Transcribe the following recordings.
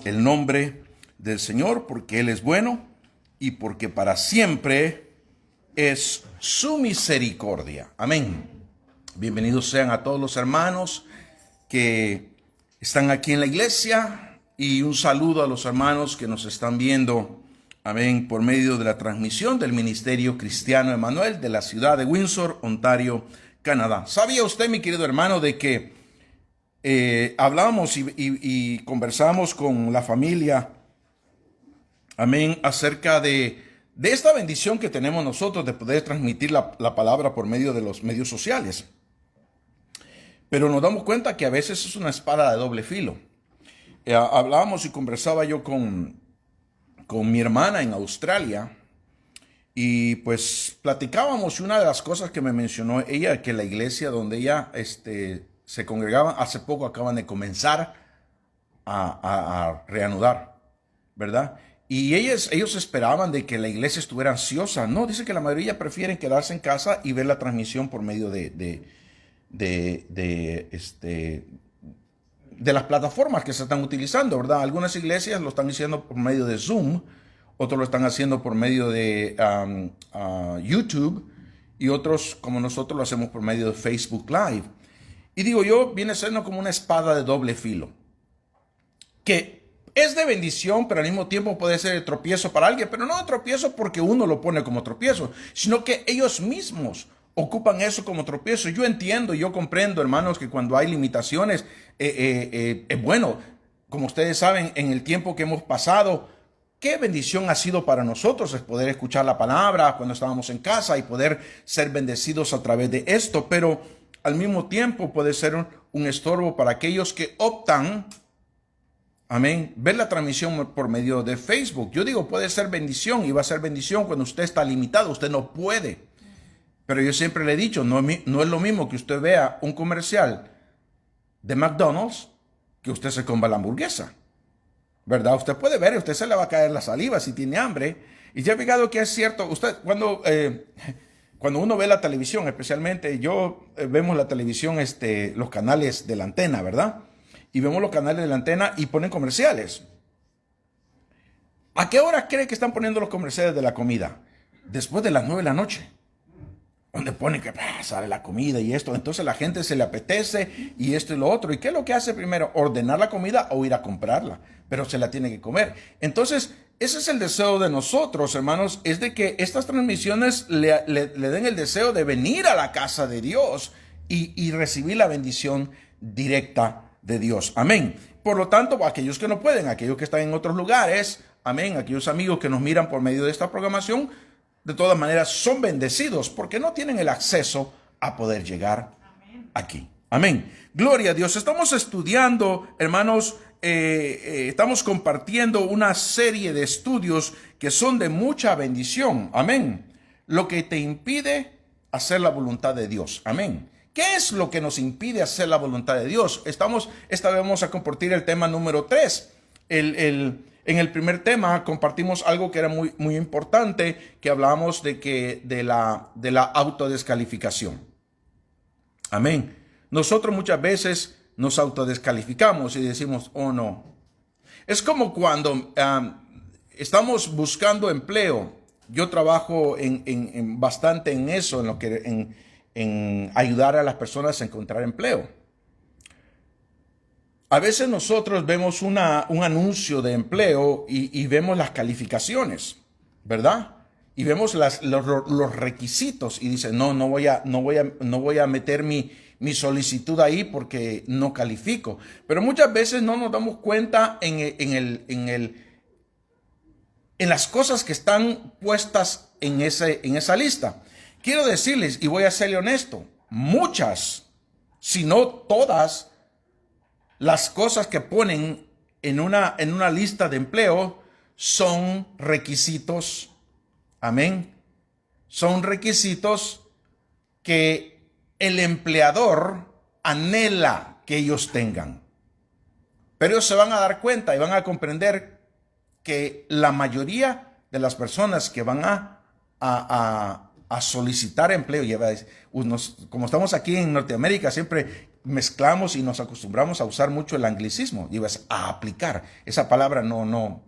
el nombre del Señor, porque Él es bueno y porque para siempre es su misericordia. Amén. Bienvenidos sean a todos los hermanos que están aquí en la iglesia y un saludo a los hermanos que nos están viendo, amén, por medio de la transmisión del Ministerio Cristiano Emmanuel de la ciudad de Windsor, Ontario, Canadá. ¿Sabía usted, mi querido hermano, de que hablábamos y conversamos con la familia, amén, acerca de esta bendición que tenemos nosotros de poder transmitir la palabra por medio de los medios sociales? Pero nos damos cuenta que a veces es una espada de doble filo. Hablábamos y conversaba yo con mi hermana en Australia y pues platicábamos, y una de las cosas que me mencionó ella, que la iglesia donde ella se congregaba hace poco acaban de comenzar a reanudar, ¿verdad? Y ellos esperaban de que la iglesia estuviera ansiosa. No, dice que la mayoría prefieren quedarse en casa y ver la transmisión por medio de las plataformas que se están utilizando, ¿verdad? Algunas iglesias lo están haciendo por medio de Zoom, otros lo están haciendo por medio de YouTube, y otros, como nosotros, lo hacemos por medio de Facebook Live. Y digo yo, viene siendo como una espada de doble filo, que es de bendición, pero al mismo tiempo puede ser de tropiezo para alguien, pero no de tropiezo porque uno lo pone como tropiezo, sino que ellos mismos ocupan eso como tropiezo. Yo entiendo, yo comprendo, hermanos, que cuando hay limitaciones, es bueno. Como ustedes saben, en el tiempo que hemos pasado, qué bendición ha sido para nosotros es poder escuchar la palabra cuando estábamos en casa y poder ser bendecidos a través de esto, pero al mismo tiempo puede ser un estorbo para aquellos que optan, amén, ver la transmisión por medio de Facebook. Yo digo, puede ser bendición, y va a ser bendición cuando usted está limitado, usted no puede. Pero yo siempre le he dicho, no es lo mismo que usted vea un comercial de McDonald's que usted se coma la hamburguesa, ¿verdad? Usted puede ver, usted se le va a caer la saliva si tiene hambre. Y ya he fijado que es cierto, usted cuando uno ve la televisión, especialmente vemos la televisión, los canales de la antena, ¿verdad? Y vemos los canales de la antena y ponen comerciales. ¿A qué hora cree que están poniendo los comerciales de la comida? Después de las 9 de la noche. Donde ponen que sale la comida y esto. Entonces la gente se le apetece y esto y lo otro. ¿Y qué es lo que hace primero? Ordenar la comida o ir a comprarla. Pero se la tiene que comer. Entonces, ese es el deseo de nosotros, hermanos, es de que estas transmisiones le den el deseo de venir a la casa de Dios y recibir la bendición directa de Dios. Amén. Por lo tanto, aquellos que no pueden, aquellos que están en otros lugares, amén, aquellos amigos que nos miran por medio de esta programación, de todas maneras son bendecidos porque no tienen el acceso a poder llegar aquí. Amén. Gloria a Dios. Estamos estudiando, hermanos, estamos compartiendo una serie de estudios que son de mucha bendición. Amén. Lo que te impide hacer la voluntad de Dios. Amén. ¿Qué es lo que nos impide hacer la voluntad de Dios? Esta vez vamos a compartir el tema número 3. En el primer tema compartimos algo que era muy, muy importante, que hablábamos de la autodescalificación. Amén. Nosotros muchas veces nos autodescalificamos y decimos, oh no. Es como cuando estamos buscando empleo. Yo trabajo bastante en eso, en ayudar a las personas a encontrar empleo. A veces nosotros vemos un anuncio de empleo y vemos las calificaciones, ¿verdad? Y vemos los requisitos y dicen, no voy a meter mi solicitud ahí porque no califico. Pero muchas veces no nos damos cuenta en las cosas que están puestas en esa lista. Quiero decirles, y voy a serle honesto, muchas, si no todas, las cosas que ponen en una lista de empleo son requisitos, amén, son requisitos que el empleador anhela que ellos tengan. Pero ellos se van a dar cuenta y van a comprender que la mayoría de las personas que van a solicitar empleo, como estamos aquí en Norteamérica, siempre mezclamos y nos acostumbramos a usar mucho el anglicismo, y vas a aplicar. Esa palabra no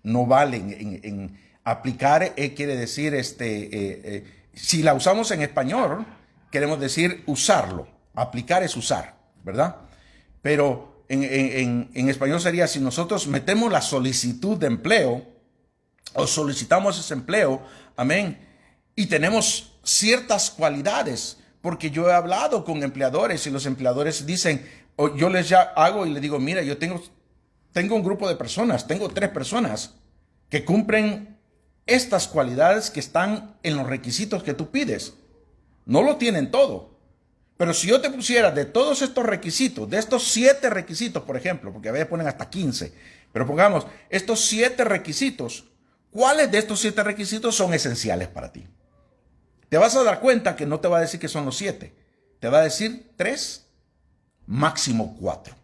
vale. En aplicar quiere decir, si la usamos en español, queremos decir usarlo. Aplicar es usar, ¿verdad? Pero en español sería, si nosotros metemos la solicitud de empleo o solicitamos ese empleo, amén, y tenemos ciertas cualidades, porque yo he hablado con empleadores y los empleadores dicen, o yo les ya hago y les digo, mira, yo tengo un grupo de personas, tengo 3 personas que cumplen estas cualidades que están en los requisitos que tú pides. No lo tienen todo. Pero si yo te pusiera de todos estos requisitos, de estos 7 requisitos, por ejemplo, porque a veces ponen hasta 15, pero pongamos estos 7 requisitos, ¿cuáles de estos 7 requisitos son esenciales para ti? Te vas a dar cuenta que no te va a decir que son los 7, te va a decir 3, máximo 4.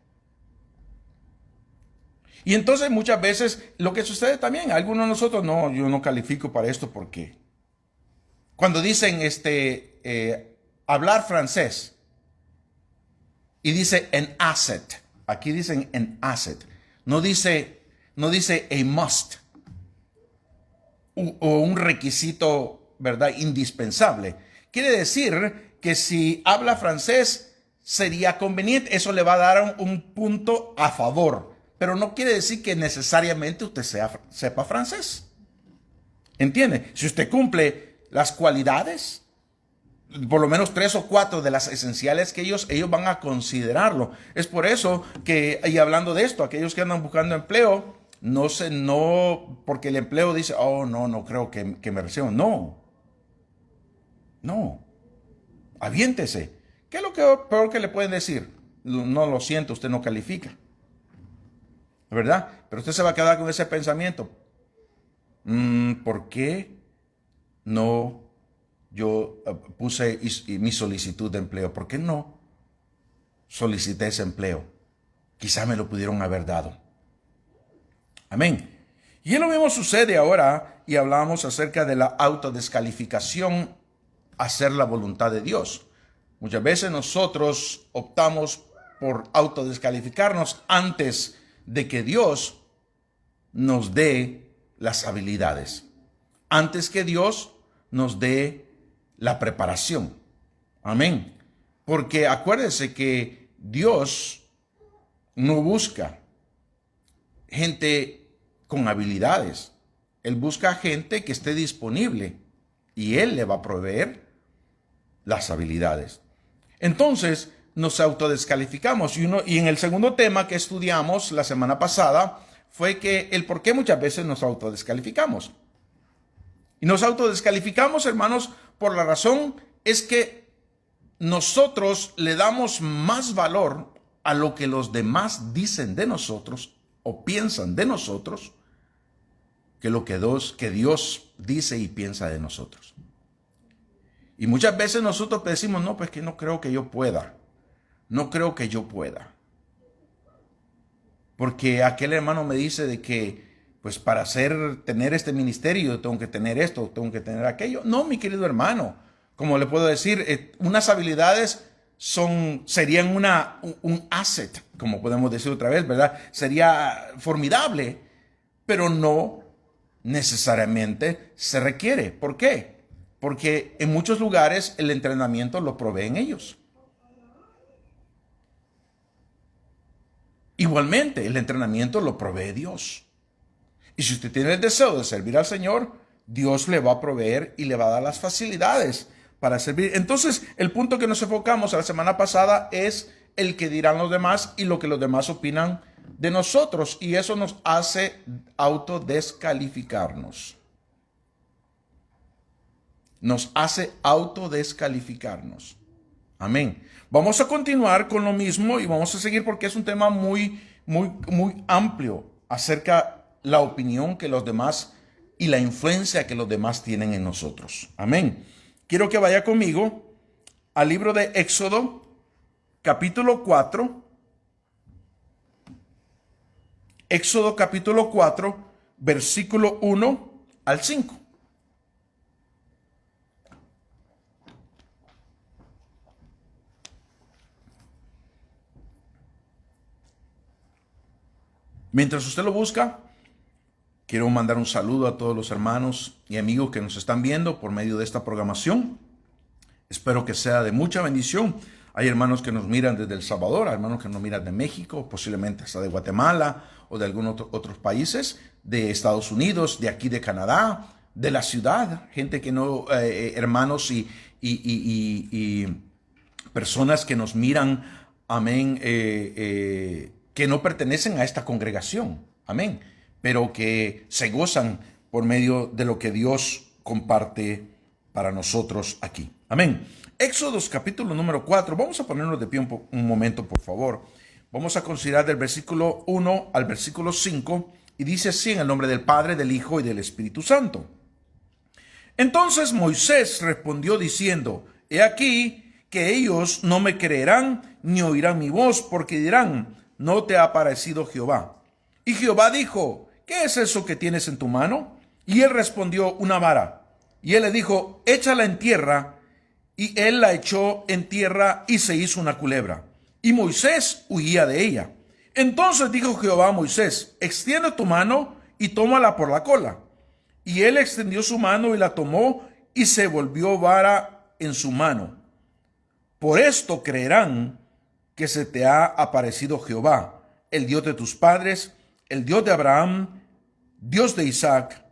Y entonces muchas veces lo que sucede también, algunos de nosotros, no, yo no califico para esto porque cuando dicen hablar francés y dice an asset, aquí dicen an asset, no dice a must o un requisito, ¿verdad?, indispensable. Quiere decir que si habla francés sería conveniente, eso le va a dar un punto a favor, pero no quiere decir que necesariamente usted sepa francés. ¿Entiende? Si usted cumple las cualidades, por lo menos 3 o 4 de las esenciales que ellos van a considerarlo. Es por eso que, y hablando de esto, aquellos que andan buscando empleo, no, porque el empleo dice, oh, no creo que me reciban. No, aviéntese. ¿Qué es lo peor que le pueden decir? No, lo siento, usted no califica. ¿Verdad? Pero usted se va a quedar con ese pensamiento. ¿Por qué no yo puse mi solicitud de empleo? ¿Por qué no solicité ese empleo? Quizá me lo pudieron haber dado. Amén. Y lo mismo sucede ahora, y hablamos acerca de la autodescalificación, hacer la voluntad de Dios. Muchas veces nosotros optamos por autodescalificarnos antes de que Dios nos dé las habilidades, antes que Dios nos dé la preparación. Amén. Porque acuérdense que Dios no busca gente con habilidades. Él busca gente que esté disponible y Él le va a proveer las habilidades. Entonces nos autodescalificamos. Y en el segundo tema que estudiamos la semana pasada fue que el por qué muchas veces nos autodescalificamos. Y nos autodescalificamos, hermanos, por la razón es que nosotros le damos más valor a lo que los demás dicen de nosotros o piensan de nosotros que lo que Dios dice y piensa de nosotros. Y muchas veces nosotros decimos, no, pues que no creo que yo pueda. No creo que yo pueda. Porque aquel hermano me dice de que, pues para tener este ministerio, tengo que tener esto, tengo que tener aquello. No, mi querido hermano, como le puedo decir, unas habilidades serían un asset, como podemos decir otra vez, ¿verdad? Sería formidable, pero no necesariamente se requiere. ¿Por qué? Porque en muchos lugares el entrenamiento lo proveen ellos. Igualmente, el entrenamiento lo provee Dios. Y si usted tiene el deseo de servir al Señor, Dios le va a proveer y le va a dar las facilidades para servir. Entonces, el punto que nos enfocamos la semana pasada es el que dirán los demás y lo que los demás opinan de nosotros. Y eso nos hace autodescalificarnos. Nos hace autodescalificarnos. Amén. Vamos a continuar con lo mismo y vamos a seguir porque es un tema muy amplio acerca de la opinión que los demás y la influencia que los demás tienen en nosotros. Amén. Quiero que vaya conmigo al libro de Éxodo, capítulo 4. Éxodo capítulo 4, versículo 1 al 5. Mientras usted lo busca, quiero mandar un saludo a todos los hermanos y amigos que nos están viendo por medio de esta programación. Espero que sea de mucha bendición. Hay hermanos que nos miran desde El Salvador, hermanos que nos miran de México, posiblemente hasta de Guatemala o de algunos otros países, de Estados Unidos, de aquí de Canadá, de la ciudad, gente que no, hermanos y personas que nos miran, amén, que no pertenecen a esta congregación, amén, pero que se gozan por medio de lo que Dios comparte para nosotros aquí, amén. Éxodos capítulo número 4, vamos a ponernos de pie un momento, por favor. Vamos a considerar del versículo 1 al versículo 5, y dice así en el nombre del Padre, del Hijo y del Espíritu Santo. Entonces Moisés respondió diciendo, he aquí que ellos no me creerán ni oirán mi voz, porque dirán, no te ha aparecido Jehová. Y Jehová dijo, ¿qué es eso que tienes en tu mano? Y él respondió, una vara. Y él le dijo, échala en tierra. Y él la echó en tierra y se hizo una culebra. Y Moisés huía de ella. Entonces dijo Jehová a Moisés, extiende tu mano y tómala por la cola. Y él extendió su mano y la tomó y se volvió vara en su mano. Por esto creerán que se te ha aparecido Jehová, el Dios de tus padres, el Dios de Abraham, Dios de Isaac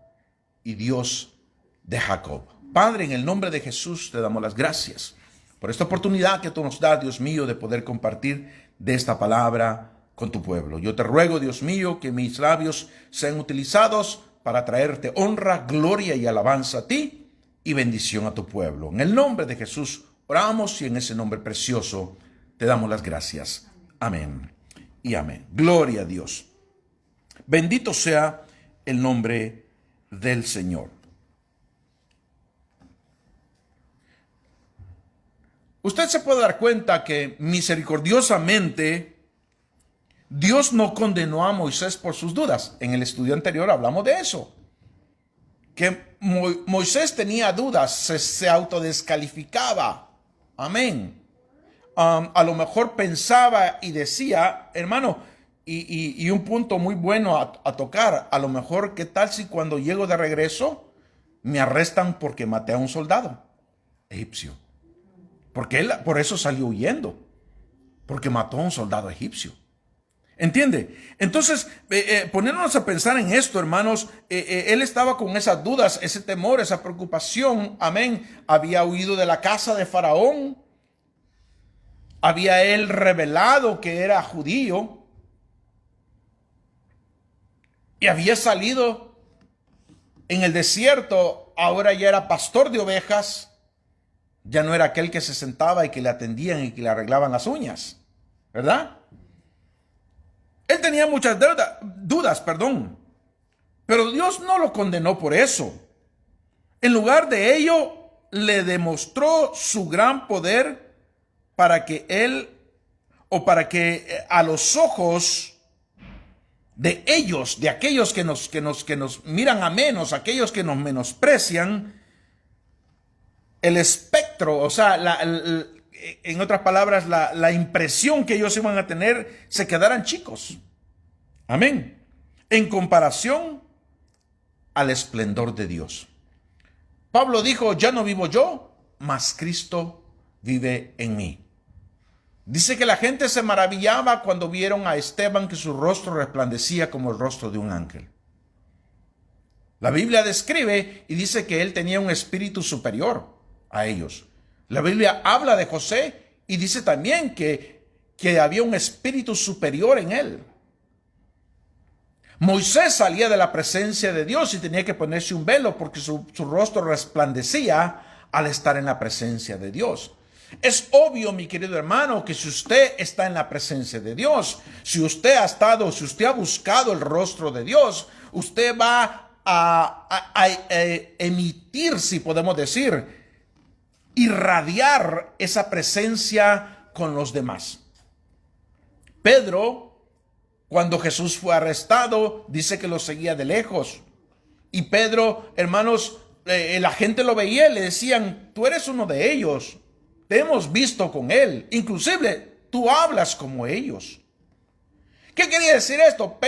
y Dios de Jacob. Padre, en el nombre de Jesús te damos las gracias por esta oportunidad que tú nos das, Dios mío, de poder compartir de esta palabra con tu pueblo. Yo te ruego, Dios mío, que mis labios sean utilizados para traerte honra, gloria y alabanza a ti y bendición a tu pueblo. En el nombre de Jesús oramos y en ese nombre precioso te damos las gracias. Amén y amén. Gloria a Dios. Bendito sea el nombre del Señor. Usted se puede dar cuenta que misericordiosamente Dios no condenó a Moisés por sus dudas. En el estudio anterior hablamos de eso. Que Moisés tenía dudas, se autodescalificaba. Amén. A lo mejor pensaba y decía, hermano, y un punto muy bueno a tocar, a lo mejor, ¿qué tal si cuando llego de regreso me arrestan porque maté a un soldado egipcio? Porque él por eso salió huyendo, porque mató a un soldado egipcio. ¿Entiende? Entonces, ponernos a pensar en esto, hermanos, él estaba con esas dudas, ese temor, esa preocupación, amén. Había huido de la casa de Faraón, había él revelado que era judío y había salido en el desierto, ahora ya era pastor de ovejas. Ya no era aquel que se sentaba y que le atendían y que le arreglaban las uñas, ¿verdad? Él tenía muchas dudas, pero Dios no lo condenó por eso. En lugar de ello, le demostró su gran poder para que él, o para que a los ojos de ellos, de aquellos que nos miran a menos, aquellos que nos menosprecian, el espectro, o sea, en otras palabras, la impresión que ellos iban a tener, se quedaran chicos. Amén. En comparación al esplendor de Dios. Pablo dijo, ya no vivo yo, mas Cristo vive en mí. Dice que la gente se maravillaba cuando vieron a Esteban, que su rostro resplandecía como el rostro de un ángel. La Biblia describe y dice que él tenía un espíritu superior a ellos. La Biblia habla de José y dice también que había un espíritu superior en él. Moisés salía de la presencia de Dios y tenía que ponerse un velo porque su rostro resplandecía al estar en la presencia de Dios. Es obvio, mi querido hermano, que si usted está en la presencia de Dios, si usted ha buscado el rostro de Dios, usted va a emitir, si podemos decir, irradiar esa presencia con los demás. Pedro, cuando Jesús fue arrestado, dice que lo seguía de lejos. Y Pedro, hermanos, la gente lo veía y le decían, tú eres uno de ellos, te hemos visto con él, inclusive tú hablas como ellos. ¿Qué quería decir esto?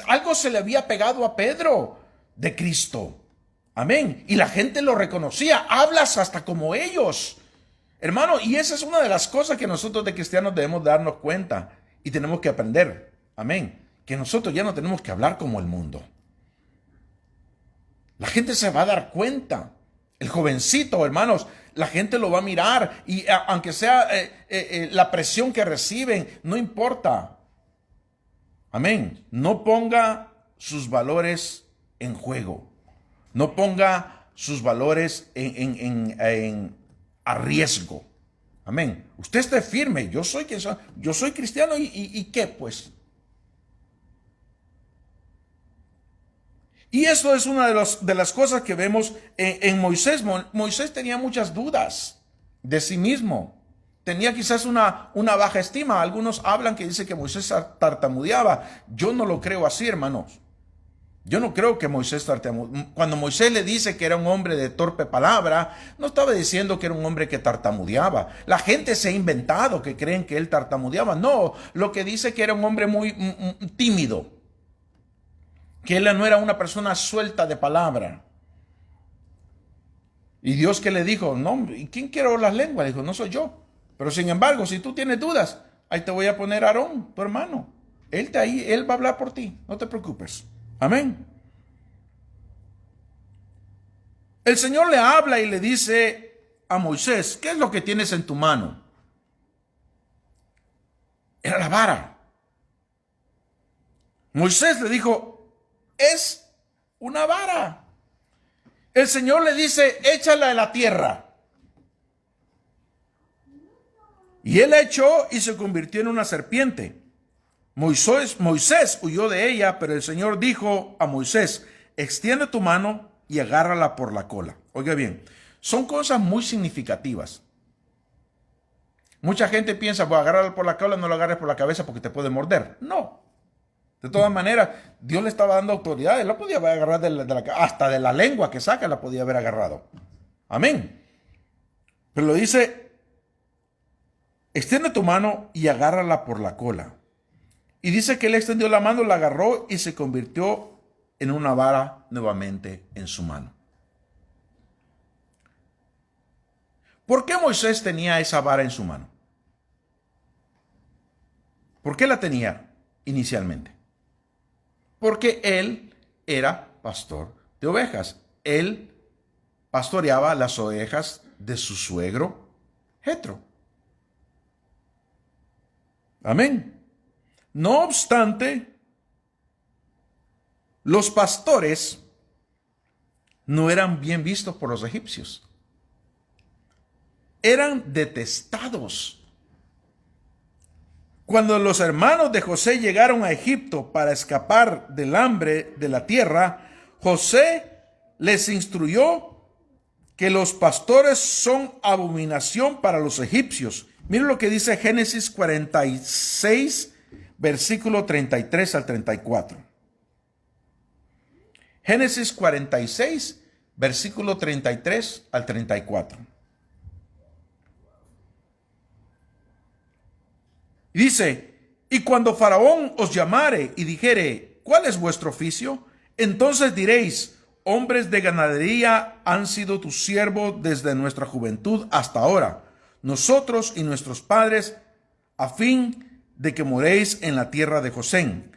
Algo se le había pegado a Pedro de Cristo. Amén. Y la gente lo reconocía. Hablas hasta como ellos. Hermano, y esa es una de las cosas que nosotros de cristianos debemos darnos cuenta y tenemos que aprender. Amén. Que nosotros ya no tenemos que hablar como el mundo. La gente se va a dar cuenta. El jovencito, hermanos, la gente lo va a mirar y aunque sea la presión que reciben, no importa. Amén. No ponga sus valores en juego. No ponga sus valores a riesgo. Amén. Usted esté firme. Yo soy quien soy. Yo soy cristiano y ¿qué pues? Y eso es una de las cosas que vemos en Moisés. Moisés tenía muchas dudas de sí mismo. Tenía quizás una baja estima. Algunos hablan que dice que Moisés tartamudeaba. Yo no lo creo así, hermanos. Yo no creo que Moisés tartamudeaba. Cuando Moisés le dice que era un hombre de torpe palabra, no estaba diciendo que era un hombre que tartamudeaba. La gente se ha inventado que creen que él tartamudeaba. No, lo que dice que era un hombre muy tímido. Que él no era una persona suelta de palabra. Y Dios que le dijo, no, ¿y quién quiere oír las lenguas? Le dijo, no soy yo. Pero sin embargo, si tú tienes dudas, ahí te voy a poner a Aarón, tu hermano. Él va a hablar por ti, no te preocupes. Amén. El Señor le habla y le dice a Moisés, ¿qué es lo que tienes en tu mano? Era la vara. Moisés le dijo, es una vara. El Señor le dice, échala en la tierra. Y él la echó y se convirtió en una serpiente. Moisés huyó de ella, pero el Señor dijo a Moisés, extiende tu mano y agárrala por la cola. Oiga bien, son cosas muy significativas. Mucha gente piensa, pues agárrala por la cola, no lo agarres por la cabeza porque te puede morder. No. De todas maneras, Dios le estaba dando autoridad. Él la podía haber agarrado hasta de la lengua que saca la podía haber agarrado. Amén. Pero lo dice, extiende tu mano y agárrala por la cola. Y dice que él extendió la mano, la agarró y se convirtió en una vara nuevamente en su mano. ¿Por qué Moisés tenía esa vara en su mano? ¿Por qué la tenía inicialmente? Porque él era pastor de ovejas. Él pastoreaba las ovejas de su suegro Jetro. Amén. No obstante, los pastores no eran bien vistos por los egipcios. Eran detestados. Cuando los hermanos de José llegaron a Egipto para escapar del hambre de la tierra, José les instruyó que los pastores son abominación para los egipcios. Miren lo que dice Génesis 46, versículo 33 al 34. Génesis 46, versículo 33 al 34. Y dice, y cuando Faraón os llamare y dijere, ¿cuál es vuestro oficio? Entonces diréis, hombres de ganadería han sido tus siervos desde nuestra juventud hasta ahora, nosotros y nuestros padres, a fin de que moréis en la tierra de Gosén.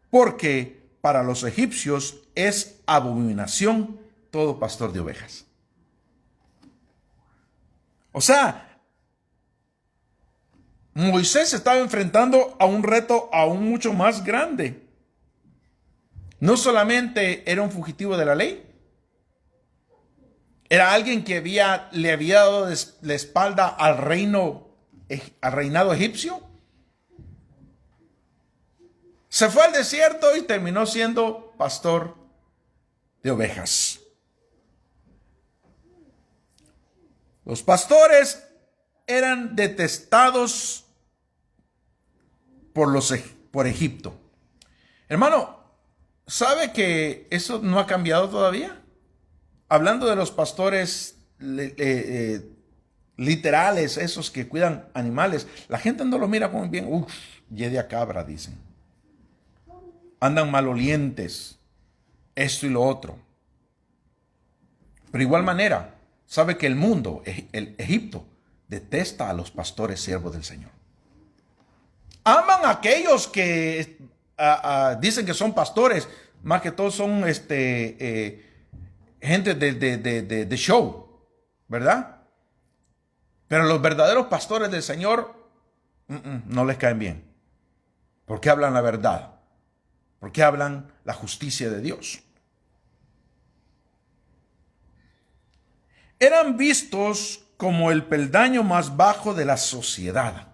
Porque para los egipcios es abominación todo pastor de ovejas. O sea, Moisés se estaba enfrentando a un reto aún mucho más grande. No solamente era un fugitivo de la ley, era alguien que le había dado la espalda al reinado egipcio. Se fue al desierto y terminó siendo pastor de ovejas. Los pastores eran detestados por Egipto. Hermano, ¿sabe que eso no ha cambiado todavía? Hablando de los pastores literales, esos que cuidan animales, la gente no lo mira como bien. yedia cabra, dicen. Andan malolientes, esto y lo otro. Pero de igual manera, sabe que el mundo, el Egipto, detesta a los pastores siervos del Señor. Aman a aquellos que dicen que son pastores, más que todos son gente de show, ¿verdad? Pero los verdaderos pastores del Señor no les caen bien, porque hablan la verdad, porque hablan la justicia de Dios. Eran vistos como el peldaño más bajo de la sociedad.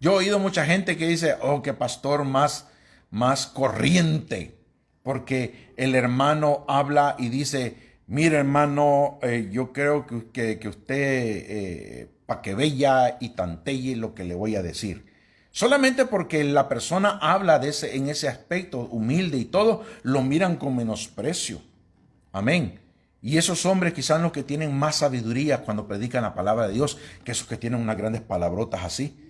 Yo he oído mucha gente que dice, oh, qué pastor más corriente, porque el hermano habla y dice, mire hermano, yo creo que usted, para que vea y tantelle lo que le voy a decir. Solamente porque la persona habla en ese aspecto humilde y todo, lo miran con menosprecio. Amén. Y esos hombres quizás son los que tienen más sabiduría cuando predican la palabra de Dios, que esos que tienen unas grandes palabrotas así.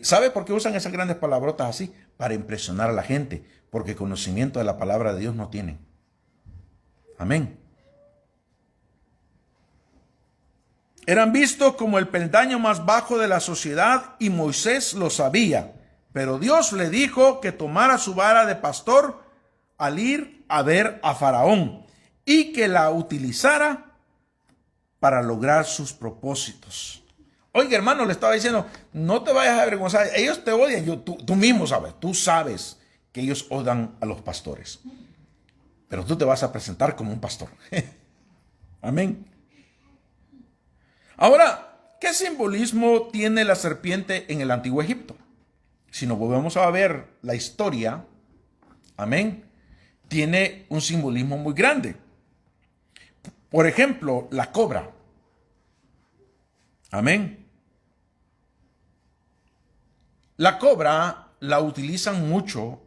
¿Sabe por qué usan esas grandes palabrotas así? Para impresionar a la gente, porque conocimiento de la palabra de Dios no tienen. Amén. Eran vistos como el peldaño más bajo de la sociedad y Moisés lo sabía. Pero Dios le dijo que tomara su vara de pastor al ir a ver a Faraón y que la utilizara para lograr sus propósitos. Oiga, hermano, le estaba diciendo, no te vayas a avergonzar. Ellos te odian. Tú mismo sabes. Tú sabes que ellos odian a los pastores. Pero tú te vas a presentar como un pastor. Amén. Ahora, ¿qué simbolismo tiene la serpiente en el antiguo Egipto? Si nos volvemos a ver la historia, amén, tiene un simbolismo muy grande. Por ejemplo, la cobra. Amén. La cobra la utilizan mucho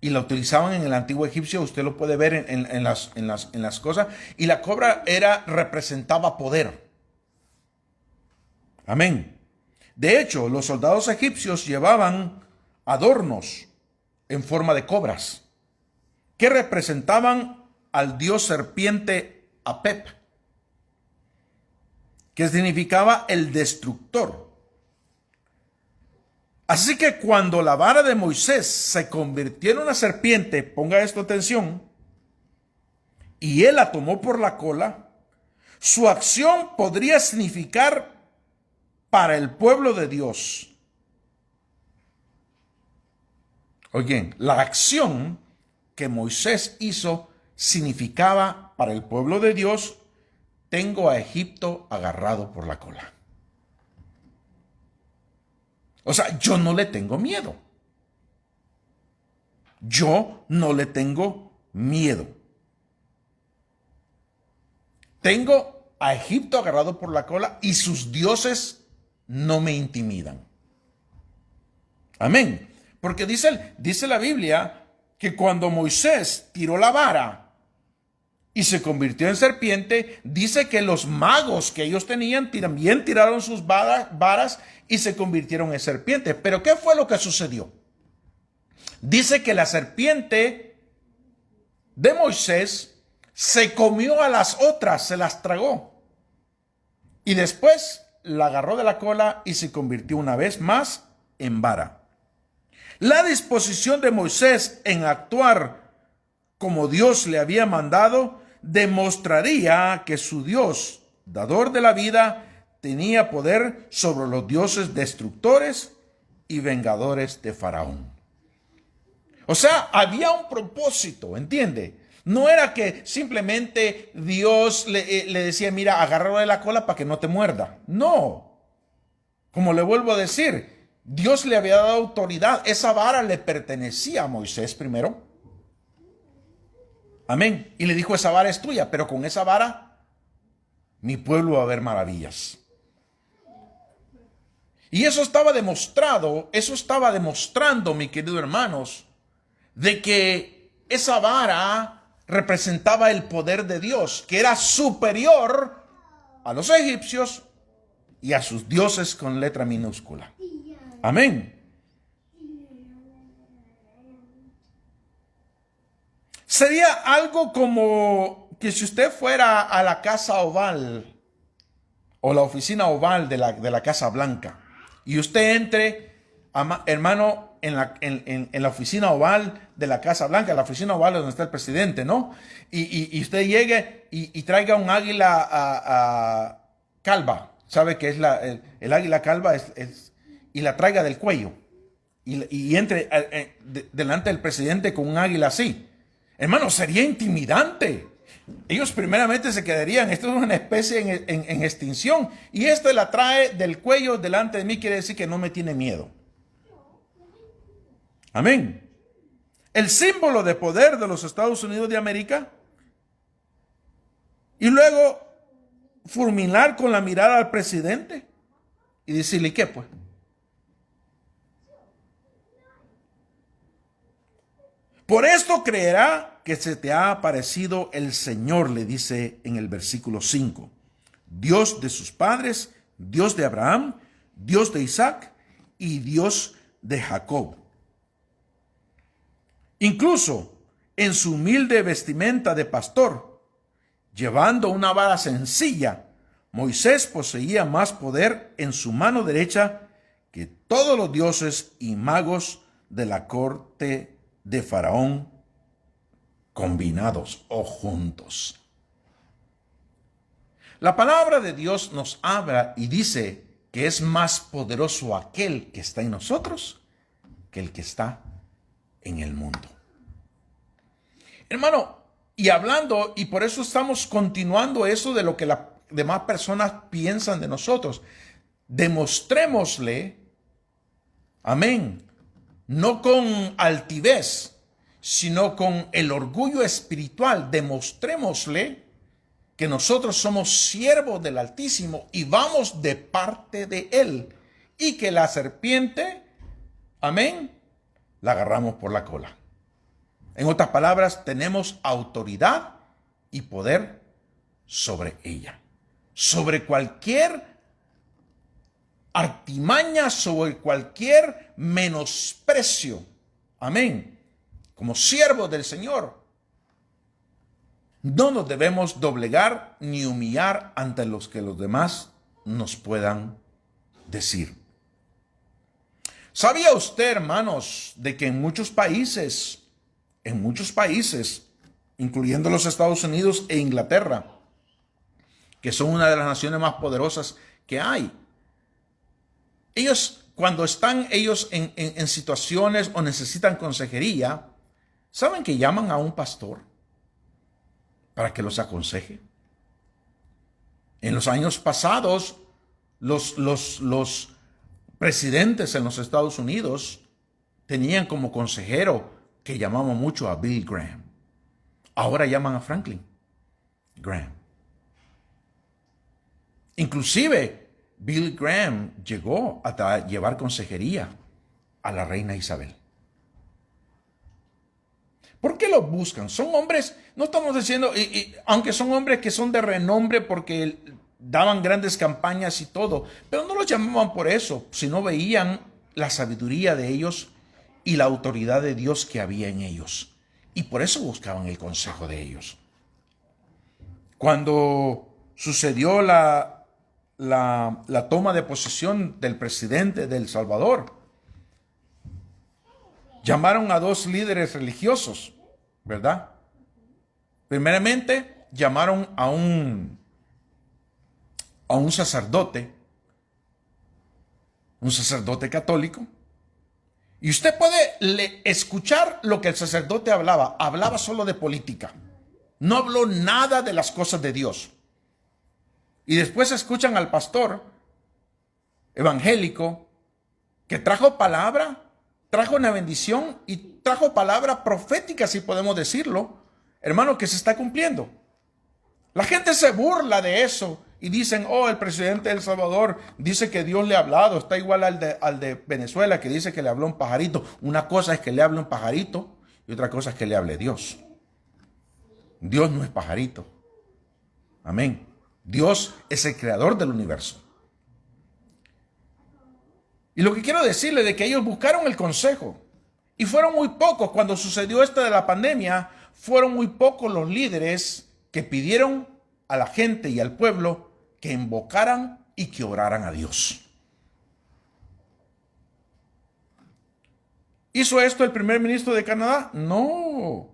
y la utilizaban en el antiguo egipcio. Usted lo puede ver en las cosas. Y la cobra representaba poder. Amén. De hecho, los soldados egipcios llevaban adornos en forma de cobras que representaban al dios serpiente Apep, que significaba el destructor. Así que cuando la vara de Moisés se convirtió en una serpiente, ponga esto atención, y él la tomó por la cola, su acción podría significar para el pueblo de Dios. Oigan, la acción que Moisés hizo significaba para el pueblo de Dios, tengo a Egipto agarrado por la cola. O sea, yo no le tengo miedo. Yo no le tengo miedo. Tengo a Egipto agarrado por la cola y sus dioses no me intimidan. Amén. Porque dice la Biblia que cuando Moisés tiró la vara y se convirtió en serpiente, dice que los magos que ellos tenían también tiraron sus varas y se convirtieron en serpientes. Pero ¿qué fue lo que sucedió? Dice que la serpiente de Moisés se comió a las otras, se las tragó. Y después la agarró de la cola y se convirtió una vez más en vara. La disposición de Moisés en actuar como Dios le había mandado demostraría que su Dios, dador de la vida, tenía poder sobre los dioses destructores y vengadores de Faraón. O sea, había un propósito, ¿entiende? No era que simplemente Dios le decía, mira, agárralo de la cola para que no te muerda. No. Como le vuelvo a decir, Dios le había dado autoridad. Esa vara le pertenecía a Moisés primero. Amén. Y le dijo, esa vara es tuya, pero con esa vara mi pueblo va a ver maravillas. Y eso estaba demostrando, mis queridos hermanos, de que esa vara representaba el poder de Dios, que era superior a los egipcios y a sus dioses con letra minúscula. Amén. Sería algo como que si usted fuera a la Casa Oval o la oficina oval de la Casa Blanca y usted entre, hermano, en la oficina oval de la Casa Blanca, la oficina oval donde está el presidente, ¿no? Y usted llegue y traiga un águila calva, ¿sabe qué es el águila calva? Y la traiga del cuello y entre delante del presidente con un águila así. Hermano, sería intimidante. Ellos primeramente se quedarían, esto es una especie en extinción, y esta la trae del cuello delante de mí, quiere decir que no me tiene miedo. Amén. El símbolo de poder de los Estados Unidos de América, y luego fulminar con la mirada al presidente y decirle, ¿qué pues? Por esto creerá que se te ha aparecido el Señor, le dice en el versículo 5. Dios de sus padres, Dios de Abraham, Dios de Isaac y Dios de Jacob. Incluso en su humilde vestimenta de pastor, llevando una vara sencilla, Moisés poseía más poder en su mano derecha que todos los dioses y magos de la corte de Faraón combinados o juntos. La palabra de Dios nos habla y dice que es más poderoso aquel que está en nosotros que el que está en el mundo. Hermano, y hablando, y por eso estamos continuando eso de lo que las demás personas piensan de nosotros, demostrémosle, amén, no con altivez, sino con el orgullo espiritual, demostrémosle que nosotros somos siervos del Altísimo y vamos de parte de Él, y que la serpiente, amén, la agarramos por la cola. En otras palabras, tenemos autoridad y poder sobre ella, sobre cualquier artimaña, sobre cualquier menosprecio. Amén. Como siervos del Señor, no nos debemos doblegar ni humillar ante los que los demás nos puedan decir. ¿Sabía usted, hermanos, de que en muchos países, incluyendo los Estados Unidos e Inglaterra, que son una de las naciones más poderosas que hay, ellos, cuando están en situaciones o necesitan consejería, ¿saben que llaman a un pastor para que los aconseje? En los años pasados, los presidentes en los Estados Unidos tenían como consejero que llamaban mucho a Bill Graham. Ahora llaman a Franklin Graham. Inclusive, Bill Graham llegó a llevar consejería a la reina Isabel. ¿Por qué los buscan? Son hombres, no estamos diciendo, aunque son hombres que son de renombre porque daban grandes campañas y todo, pero no los llamaban por eso, sino veían la sabiduría de ellos y la autoridad de Dios que había en ellos. Y por eso buscaban el consejo de ellos. Cuando sucedió la toma de posesión del presidente de El Salvador, llamaron a dos líderes religiosos, ¿verdad? Primeramente, llamaron a un sacerdote católico, y usted puede escuchar lo que el sacerdote hablaba. Hablaba solo de política. No habló nada de las cosas de Dios. Y después escuchan al pastor evangélico que trajo palabra, trajo una bendición y trajo palabra profética, si podemos decirlo, hermano, que se está cumpliendo. La gente se burla de eso y dicen, oh, el presidente de El Salvador dice que Dios le ha hablado, está igual al de Venezuela, que dice que le habló un pajarito. Una cosa es que le hable un pajarito y otra cosa es que le hable Dios. Dios no es pajarito. Amén. Dios es el creador del universo. Y lo que quiero decirle de que ellos buscaron el consejo. Y fueron muy pocos, cuando sucedió esto de la pandemia, fueron muy pocos los líderes que pidieron a la gente y al pueblo que invocaran y que oraran a Dios. ¿Hizo esto el primer ministro de Canadá? No.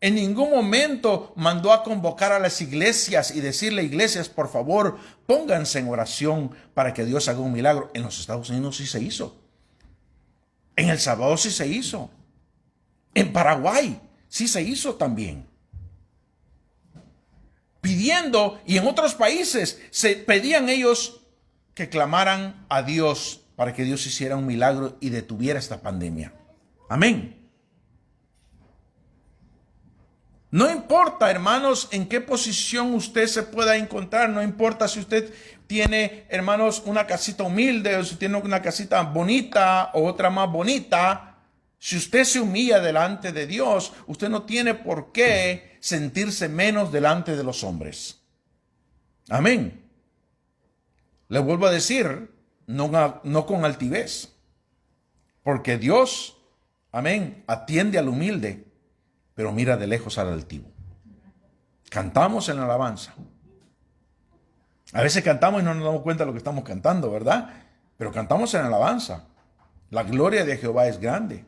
En ningún momento mandó a convocar a las iglesias y decirle, iglesias, por favor, pónganse en oración para que Dios haga un milagro. En los Estados Unidos sí se hizo. En El Salvador sí se hizo. En Paraguay sí se hizo también. Pidiendo, y en otros países se pedían ellos que clamaran a Dios para que Dios hiciera un milagro y detuviera esta pandemia. Amén. No importa, hermanos, en qué posición usted se pueda encontrar. No importa si usted tiene, hermanos, una casita humilde o si tiene una casita bonita o otra más bonita. Si usted se humilla delante de Dios, usted no tiene por qué sentirse menos delante de los hombres. Amén. Le vuelvo a decir, no con altivez. Porque Dios, amén, atiende al humilde, pero mira de lejos al altivo. Cantamos en alabanza. A veces cantamos y no nos damos cuenta de lo que estamos cantando, ¿verdad? Pero cantamos en alabanza. La gloria de Jehová es grande.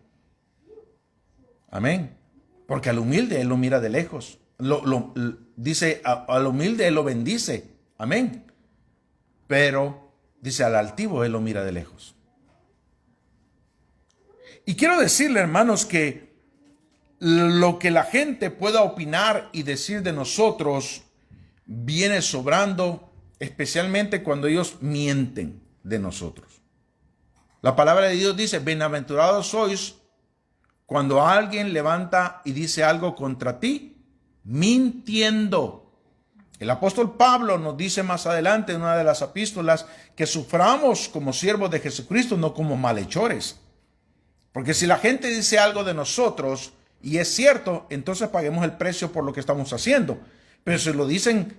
Amén. Porque al humilde Él lo mira de lejos. Dice, al humilde Él lo bendice. Amén. Pero, dice, al altivo Él lo mira de lejos. Y quiero decirle, hermanos, que lo que la gente pueda opinar y decir de nosotros viene sobrando, especialmente cuando ellos mienten de nosotros. La palabra de Dios dice, bienaventurados sois cuando alguien levanta y dice algo contra ti, mintiendo. El apóstol Pablo nos dice más adelante en una de las epístolas que suframos como siervos de Jesucristo, no como malhechores. Porque si la gente dice algo de nosotros y es cierto, entonces paguemos el precio por lo que estamos haciendo. Pero si lo dicen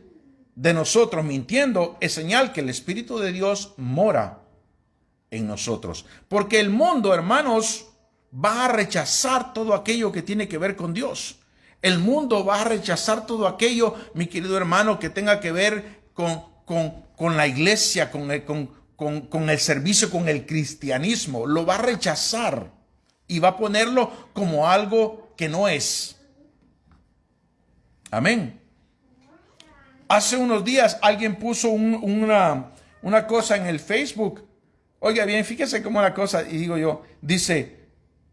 de nosotros mintiendo, es señal que el Espíritu de Dios mora en nosotros. Porque el mundo, hermanos, va a rechazar todo aquello que tiene que ver con Dios. El mundo va a rechazar todo aquello, mi querido hermano, que tenga que ver con la iglesia, con el servicio, con el cristianismo. Lo va a rechazar y va a ponerlo como algo que no es. Amén. Hace unos días alguien puso una cosa en el Facebook. Oiga bien, fíjese cómo la cosa, y digo yo, dice,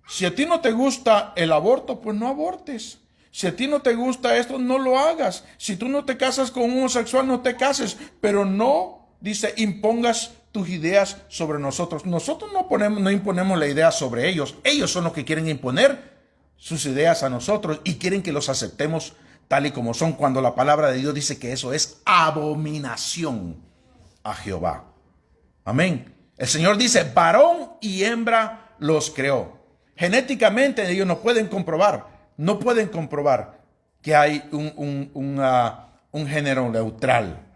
si a ti no te gusta el aborto, pues no abortes. Si a ti no te gusta esto, no lo hagas. Si tú no te casas con un homosexual, no te cases. Pero no, dice, impongas tus ideas sobre nosotros. Nosotros no imponemos la idea sobre ellos. Ellos son los que quieren imponer sus ideas a nosotros y quieren que los aceptemos tal y como son, cuando la palabra de Dios dice que eso es abominación a Jehová. Amén. El Señor dice, varón y hembra los creó. Genéticamente ellos no pueden comprobar que hay un género neutral.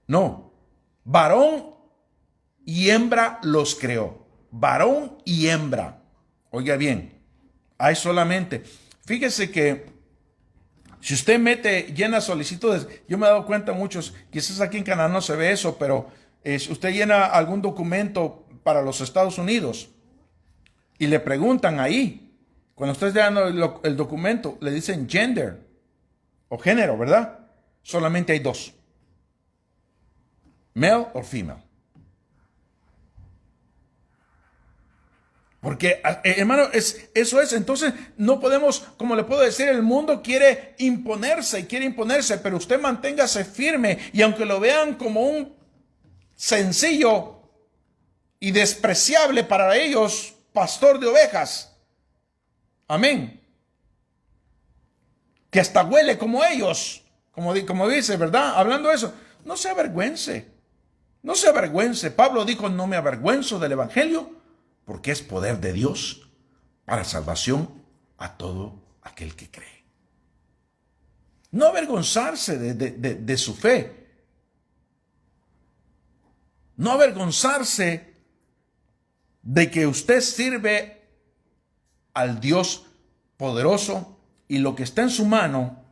No. Varón y hembra los creó. Varón y hembra. Oiga bien, hay solamente. Fíjese que si usted llena solicitudes, yo me he dado cuenta muchos, quizás aquí en Canadá no se ve eso, pero si usted llena algún documento para los Estados Unidos y le preguntan ahí, cuando usted está llenando el documento, le dicen gender o género, ¿verdad? Solamente hay dos. Male o female. Porque, hermano, eso es. Entonces, no podemos, como le puedo decir, el mundo quiere imponerse, pero usted manténgase firme. Y aunque lo vean como un sencillo y despreciable para ellos, pastor de ovejas. Amén. Que hasta huele como ellos, como dice, ¿verdad? Hablando de eso, no se avergüence. No se avergüence. Pablo dijo, no me avergüenzo del evangelio, porque es poder de Dios para salvación a todo aquel que cree. No avergonzarse de su fe. No avergonzarse de que usted sirve al Dios poderoso y lo que está en su mano,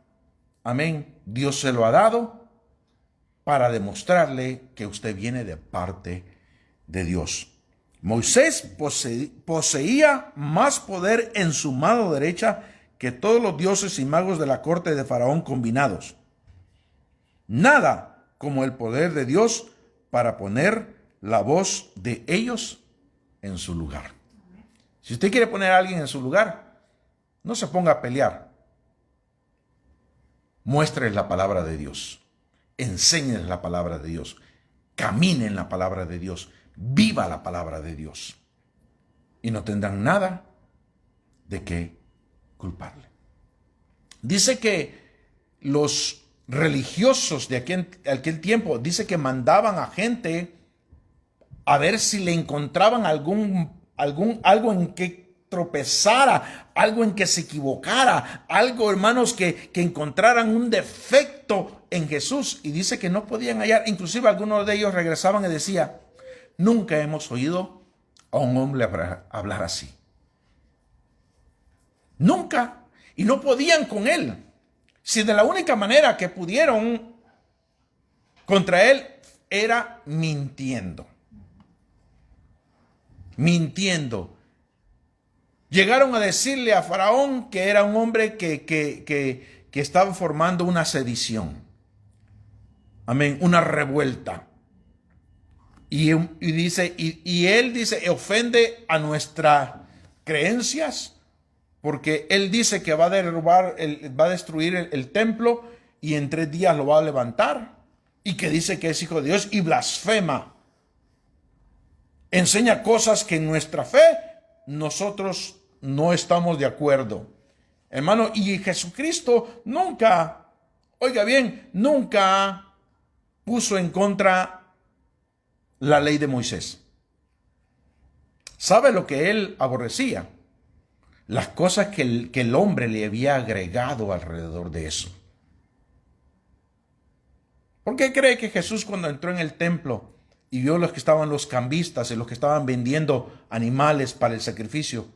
amén, Dios se lo ha dado para demostrarle que usted viene de parte de Dios. Moisés poseía más poder en su mano derecha que todos los dioses y magos de la corte de Faraón combinados. Nada como el poder de Dios para poner la voz de ellos en su lugar. Si usted quiere poner a alguien en su lugar, no se ponga a pelear. Muestre la palabra de Dios. Enseñe la palabra de Dios. Camine en la palabra de Dios. Viva la palabra de Dios. Y no tendrán nada de qué culparle. Dice que los religiosos de aquel tiempo, dice que mandaban a gente a ver si le encontraban algo en que tropezara, algo en que se equivocara, algo, hermanos, que encontraran un defecto en Jesús. Y dice que no podían hallar. Inclusive algunos de ellos regresaban y decían: nunca hemos oído a un hombre hablar así. Nunca. Y no podían con él. Si de la única manera que pudieron contra él era mintiendo. Mintiendo. Llegaron a decirle a Faraón que era un hombre que estaba formando una sedición. Amén. Una revuelta. Y él dice, ofende a nuestras creencias, porque él dice que va a derrubar, va a destruir el templo y en 3 días lo va a levantar, y que dice que es hijo de Dios y blasfema. Enseña cosas que en nuestra fe nosotros no estamos de acuerdo. Hermano, y Jesucristo nunca, oiga bien, nunca puso en contra la ley de Moisés. ¿Sabe lo que él aborrecía? Las cosas que el hombre le había agregado alrededor de eso. ¿Por qué cree que Jesús, cuando entró en el templo y vio los que estaban los cambistas y los que estaban vendiendo animales para el sacrificio,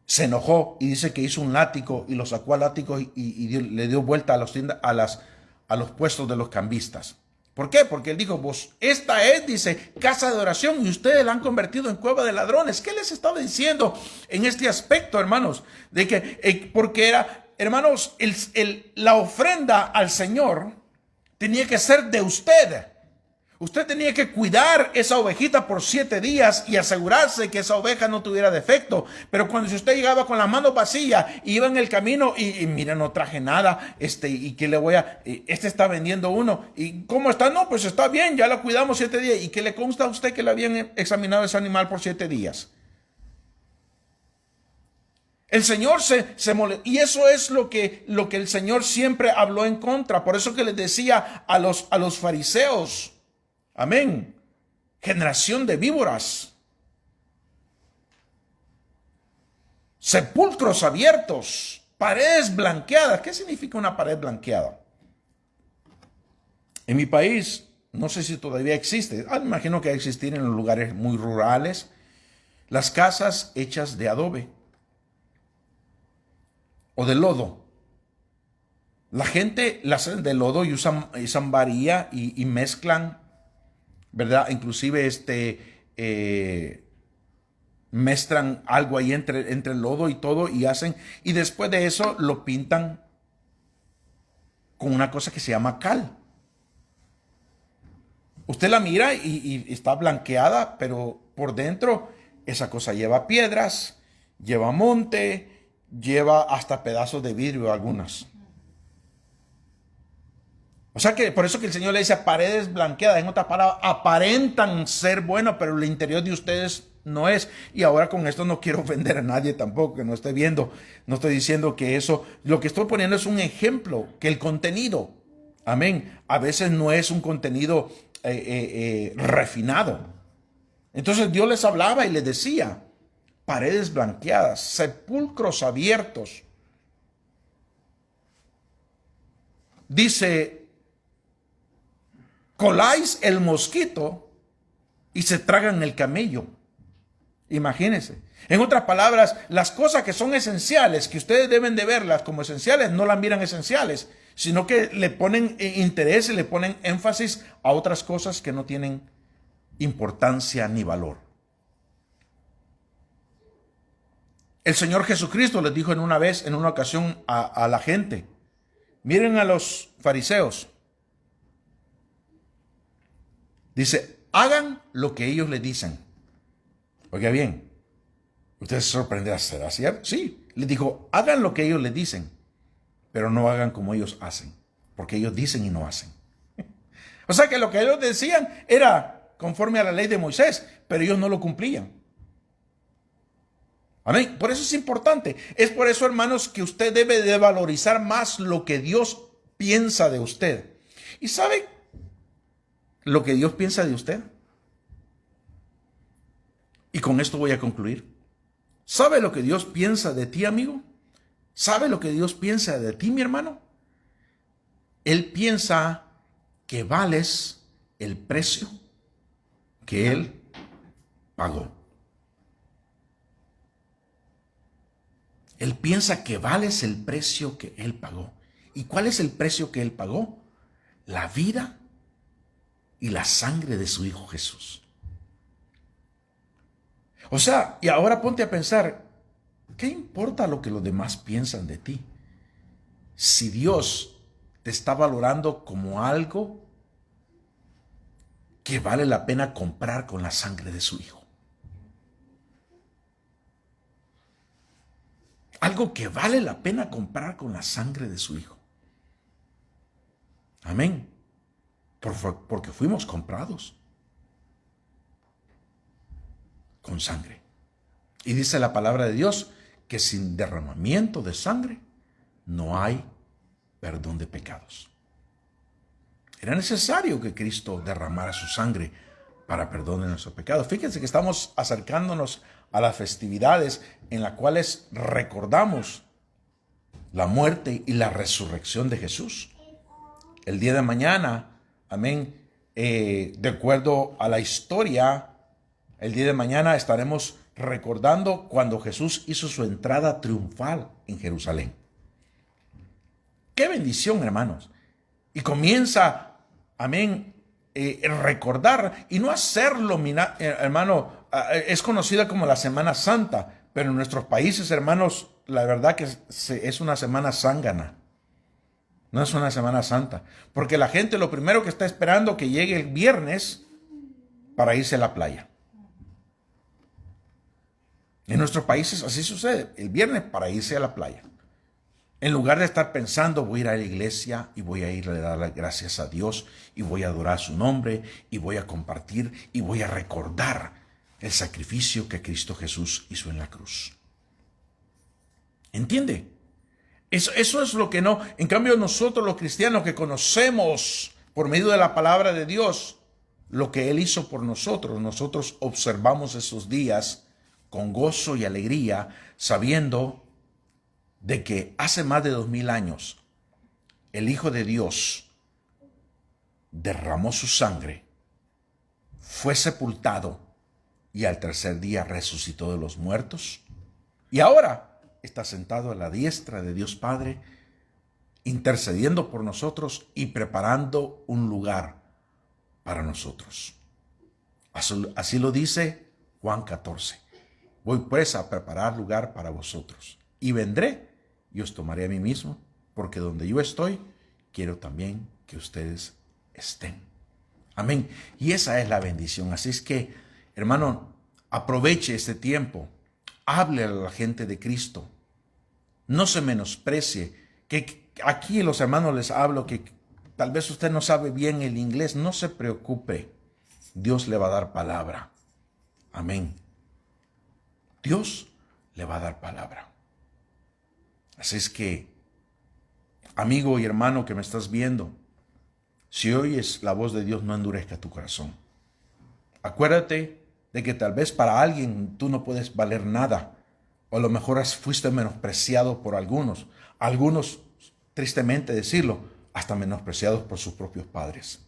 se enojó y dice que hizo un látigo y lo sacó al látigo y le dio vuelta a los puestos de los cambistas? ¿Por qué? Porque él dijo, esta es, dice, casa de oración y ustedes la han convertido en cueva de ladrones. ¿Qué les estaba diciendo en este aspecto, hermanos? De que, porque era, hermanos, la ofrenda al Señor tenía que ser de usted. Usted tenía que cuidar esa ovejita por 7 días y asegurarse que esa oveja no tuviera defecto. Pero cuando si usted llegaba con las manos vacías, iba en el camino y mira, no traje nada, y que le voy a, está vendiendo uno. ¿Y cómo está? No, pues está bien, ya lo cuidamos 7 días. ¿Y qué le consta a usted que le habían examinado ese animal por 7 días? El Señor se molesta, y eso es lo que el Señor siempre habló en contra. Por eso que les decía a los fariseos, amén, generación de víboras, sepulcros abiertos, paredes blanqueadas. ¿Qué significa una pared blanqueada? En mi país, no sé si todavía existe, me imagino que va a existir en los lugares muy rurales, las casas hechas de adobe o de lodo. La gente las hacen de lodo y usan varilla y mezclan, ¿verdad? Inclusive mezclan algo ahí entre el lodo y todo y después de eso lo pintan con una cosa que se llama cal. Usted la mira y está blanqueada, pero por dentro esa cosa lleva piedras, lleva monte, lleva hasta pedazos de vidrio algunas. O sea que por eso que el Señor le dice paredes blanqueadas, en otras palabras, aparentan ser buenos, pero el interior de ustedes no es. Y ahora con esto no quiero ofender a nadie tampoco, que no esté viendo, no estoy diciendo que eso, lo que estoy poniendo es un ejemplo, que el contenido, amén, a veces no es un contenido refinado. Entonces Dios les hablaba y les decía, paredes blanqueadas, sepulcros abiertos. Dice, coláis el mosquito y se tragan el camello. Imagínense. En otras palabras, las cosas que son esenciales, que ustedes deben de verlas como esenciales, no las miran esenciales, sino que le ponen interés y le ponen énfasis a otras cosas que no tienen importancia ni valor. El Señor Jesucristo les dijo en una ocasión a la gente, miren a los fariseos. Dice, hagan lo que ellos les dicen. Oiga bien, usted se sorprenderá, ¿será cierto? Sí, les dijo, hagan lo que ellos les dicen, pero no hagan como ellos hacen, porque ellos dicen y no hacen. O sea que lo que ellos decían era conforme a la ley de Moisés, pero ellos no lo cumplían. Amén. Por eso es importante. Es por eso, hermanos, que usted debe de valorizar más lo que Dios piensa de usted. ¿Y sabe lo que Dios piensa de usted? Y con esto voy a concluir. ¿Sabe lo que Dios piensa de ti, amigo? ¿Sabe lo que Dios piensa de ti, mi hermano? Él piensa que vales el precio que Él pagó. Él piensa que vales el precio que Él pagó. ¿Y cuál es el precio que Él pagó? La vida y la sangre de su Hijo Jesús. O sea, y ahora ponte a pensar, ¿qué importa lo que los demás piensan de ti? Si Dios te está valorando como algo que vale la pena comprar con la sangre de su Hijo. Algo que vale la pena comprar con la sangre de su Hijo. Amén. Porque fuimos comprados con sangre. Y dice la palabra de Dios que sin derramamiento de sangre no hay perdón de pecados. Era necesario que Cristo derramara su sangre para perdón de nuestros pecados. Fíjense que estamos acercándonos a las festividades en las cuales recordamos la muerte y la resurrección de Jesús. El día de mañana, amén, de acuerdo a la historia, el día de mañana estaremos recordando cuando Jesús hizo su entrada triunfal en Jerusalén. ¡Qué bendición, hermanos! Y comienza, amén, recordar y no hacerlo, hermano, es conocida como la Semana Santa, pero en nuestros países, hermanos, la verdad que es una semana zángana. No es una Semana Santa, porque la gente lo primero que está esperando que llegue el viernes para irse a la playa. En nuestros países así sucede, el viernes para irse a la playa. En lugar de estar pensando, voy a ir a la iglesia y voy a ir a dar las gracias a Dios y voy a adorar su nombre y voy a compartir y voy a recordar el sacrificio que Cristo Jesús hizo en la cruz. ¿Entiende? Eso es lo que no. En cambio, nosotros los cristianos que conocemos por medio de la palabra de Dios lo que Él hizo por nosotros, nosotros observamos esos días con gozo y alegría, sabiendo de que hace más de 2000 años el Hijo de Dios derramó su sangre, fue sepultado y al tercer día resucitó de los muertos y ahora está sentado a la diestra de Dios Padre, intercediendo por nosotros y preparando un lugar para nosotros. Así lo dice Juan 14. Voy pues a preparar lugar para vosotros y vendré y os tomaré a mí mismo, porque donde yo estoy, quiero también que ustedes estén. Amén. Y esa es la bendición. Así es que, hermano, aproveche este tiempo. Hable a la gente de Cristo. No se menosprecie. Que aquí los hermanos les hablo que tal vez usted no sabe bien el inglés. No se preocupe. Dios le va a dar palabra. Amén. Dios le va a dar palabra. Así es que, amigo y hermano que me estás viendo, si oyes la voz de Dios, no endurezca tu corazón. Acuérdate de que tal vez para alguien tú no puedes valer nada, o a lo mejor fuiste menospreciado por algunos, tristemente decirlo, hasta menospreciados por sus propios padres.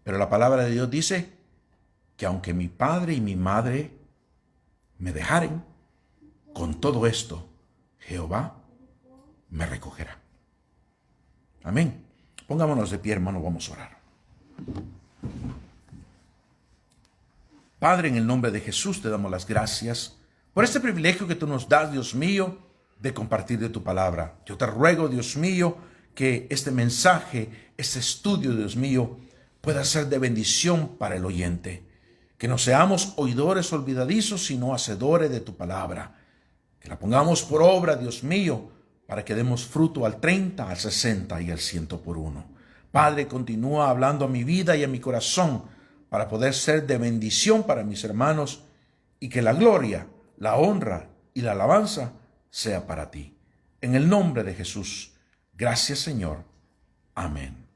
Pero la palabra de Dios dice que aunque mi padre y mi madre me dejaren, con todo esto Jehová me recogerá. Amén. Pongámonos de pie, hermano, vamos a orar. Padre, en el nombre de Jesús te damos las gracias por este privilegio que tú nos das, Dios mío, de compartir de tu palabra. Yo te ruego, Dios mío, que este mensaje, este estudio, Dios mío, pueda ser de bendición para el oyente. Que no seamos oidores olvidadizos, sino hacedores de tu palabra. Que la pongamos por obra, Dios mío, para que demos fruto al 30, al 60 y al 100 por uno. Padre, continúa hablando a mi vida y a mi corazón para poder ser de bendición para mis hermanos y que la gloria, la honra y la alabanza sea para ti. En el nombre de Jesús. Gracias, Señor. Amén.